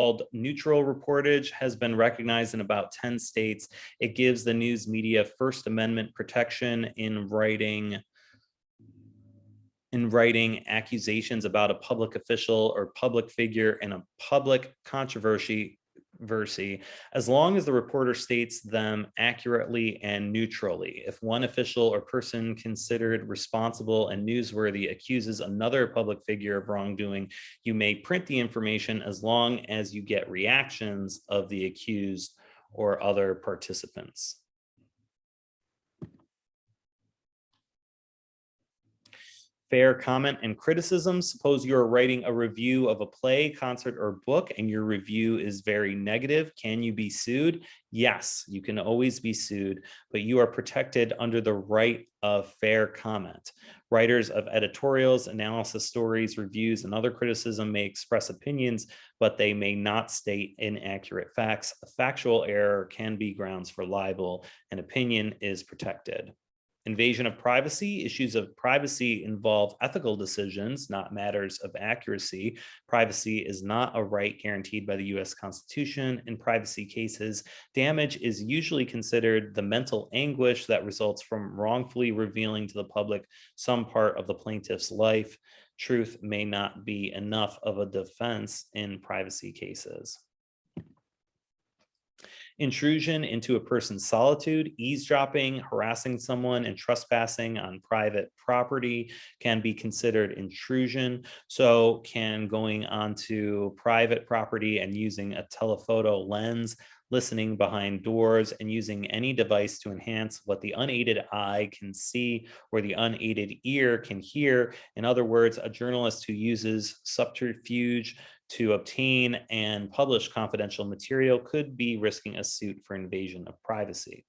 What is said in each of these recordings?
called neutral reportage has been recognized in about 10 states. It gives the news media First Amendment protection in writing accusations about a public official or public figure in a public controversy, as long as the reporter states them accurately and neutrally. If one official or person considered responsible and newsworthy accuses another public figure of wrongdoing, you may print the information as long as you get reactions of the accused or other participants. Fair comment and criticism. Suppose you're writing a review of a play, concert, or book, and your review is very negative. Can you be sued? Yes, you can always be sued, but you are protected under the right of fair comment. Writers of editorials, analysis, stories, reviews, and other criticism may express opinions, but they may not state inaccurate facts. A factual error can be grounds for libel. An opinion is protected. Invasion of privacy. Issues of privacy involve ethical decisions, not matters of accuracy. Privacy is not a right guaranteed by the U.S. Constitution. In privacy cases, damage is usually considered the mental anguish that results from wrongfully revealing to the public some part of the plaintiff's life. Truth may not be enough of a defense in privacy cases. Intrusion into a person's solitude, eavesdropping, harassing someone, and trespassing on private property can be considered intrusion. So can going onto private property and using a telephoto lens, listening behind doors, and using any device to enhance what the unaided eye can see or the unaided ear can hear. In other words, a journalist who uses subterfuge to obtain and publish confidential material could be risking a suit for invasion of privacy.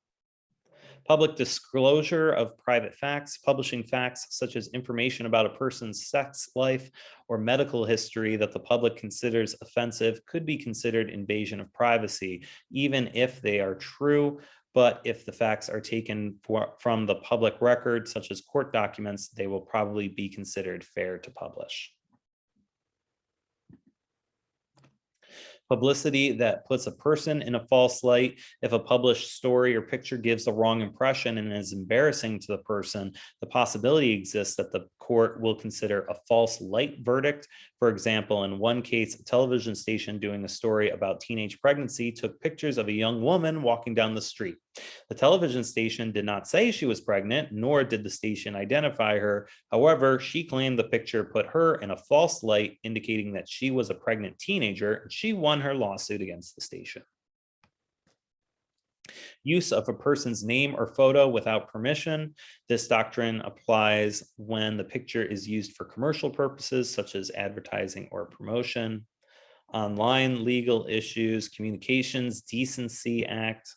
Public disclosure of private facts. Publishing facts such as information about a person's sex life or medical history that the public considers offensive could be considered invasion of privacy, even if they are true. But if the facts are taken from the public record, such as court documents, they will probably be considered fair to publish. Publicity that puts a person in a false light. If a published story or picture gives the wrong impression and is embarrassing to the person, the possibility exists that the court will consider a false light verdict. For example, in one case, a television station doing a story about teenage pregnancy took pictures of a young woman walking down the street. The television station did not say she was pregnant, nor did the station identify her. However, she claimed the picture put her in a false light, indicating that she was a pregnant teenager, and she won her lawsuit against the station. Use of a person's name or photo without permission. This doctrine applies when the picture is used for commercial purposes, such as advertising or promotion. Online legal issues, Communications Decency Act,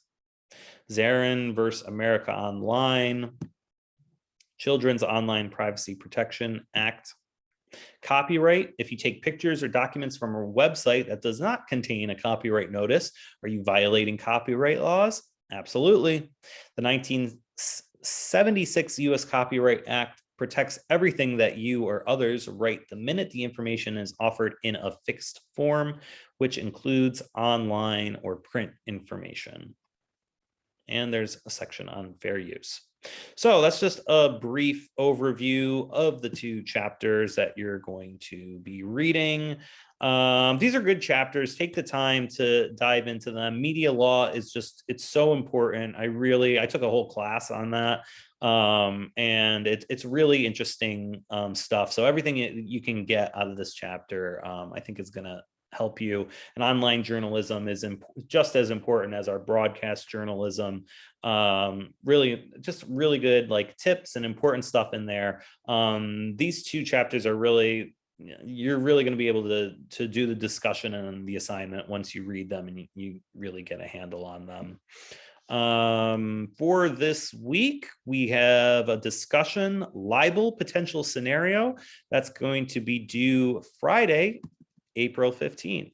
Zarin versus America Online, Children's Online Privacy Protection Act. Copyright. If you take pictures or documents from a website that does not contain a copyright notice, are you violating copyright laws? Absolutely. The 1976 U.S. Copyright Act protects everything that you or others write the minute the information is offered in a fixed form, which includes online or print information. And there's a section on fair use. So that's just a brief overview of the two chapters that you're going to be reading. These are good chapters. Take the time to dive into them. Media law is just, it's so important. I took a whole class on that. And it's really interesting stuff. So everything you can get out of this chapter, I think is going to help you. And online journalism is just as important as our broadcast journalism. Really, just really good like tips and important stuff in there. These two chapters are really, you're really going to be able to do the discussion and the assignment once you read them and you really get a handle on them. For this week, we have a discussion, libel potential scenario, that's going to be due Friday, April 15th.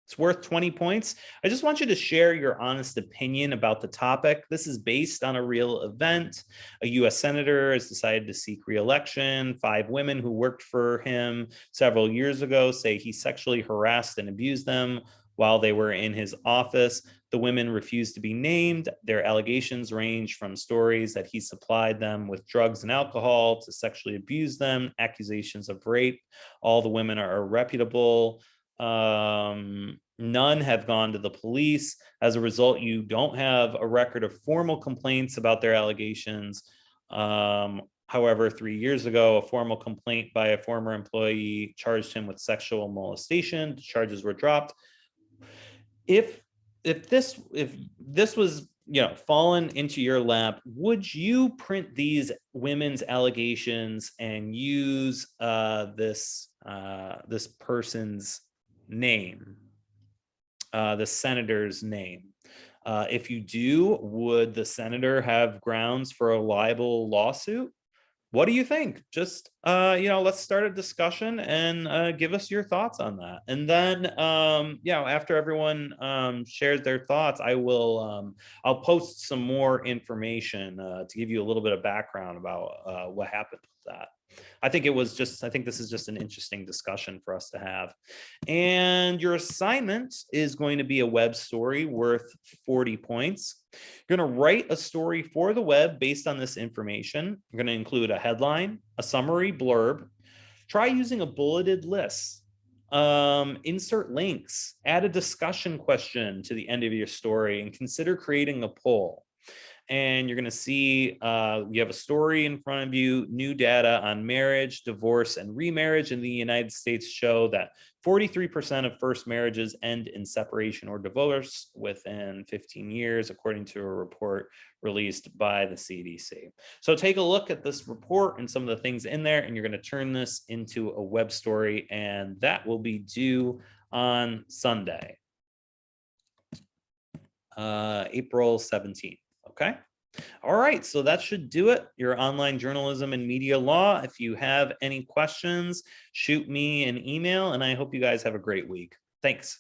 It's worth 20 points. I just want you to share your honest opinion about the topic. This is based on a real event. A US senator has decided to seek re-election. 5 women who worked for him several years ago say he sexually harassed and abused them while they were in his office. The women refused to be named. Their allegations range from stories that he supplied them with drugs and alcohol to sexually abuse them, accusations of rape. All the women are reputable. None have gone to the police. As a result, you don't have a record of formal complaints about their allegations. However, 3 years ago, a formal complaint by a former employee charged him with sexual molestation. The charges were dropped. If this was fallen into your lap, would you print these women's allegations and use this person's name, the senator's name? If you do, would the senator have grounds for a libel lawsuit? What do you think? Just let's start a discussion and give us your thoughts on that. And then after everyone shares their thoughts, I'll post some more information to give you a little bit of background about what happened with that. I think this is just an interesting discussion for us to have. And your assignment is going to be a web story worth 40 points. You're going to write a story for the web based on this information. You're going to include a headline, a summary blurb. Try using a bulleted list. Insert links, add a discussion question to the end of your story, and consider creating a poll. And you're going to see you have a story in front of you. New data on marriage, divorce, and remarriage in the United States show that 43% of first marriages end in separation or divorce within 15 years, according to a report released by the CDC. So take a look at this report and some of the things in there, and you're going to turn this into a web story, and that will be due on Sunday, April 17th. Okay. All right. So that should do it. Your online journalism and media law. If you have any questions, shoot me an email, and I hope you guys have a great week. Thanks.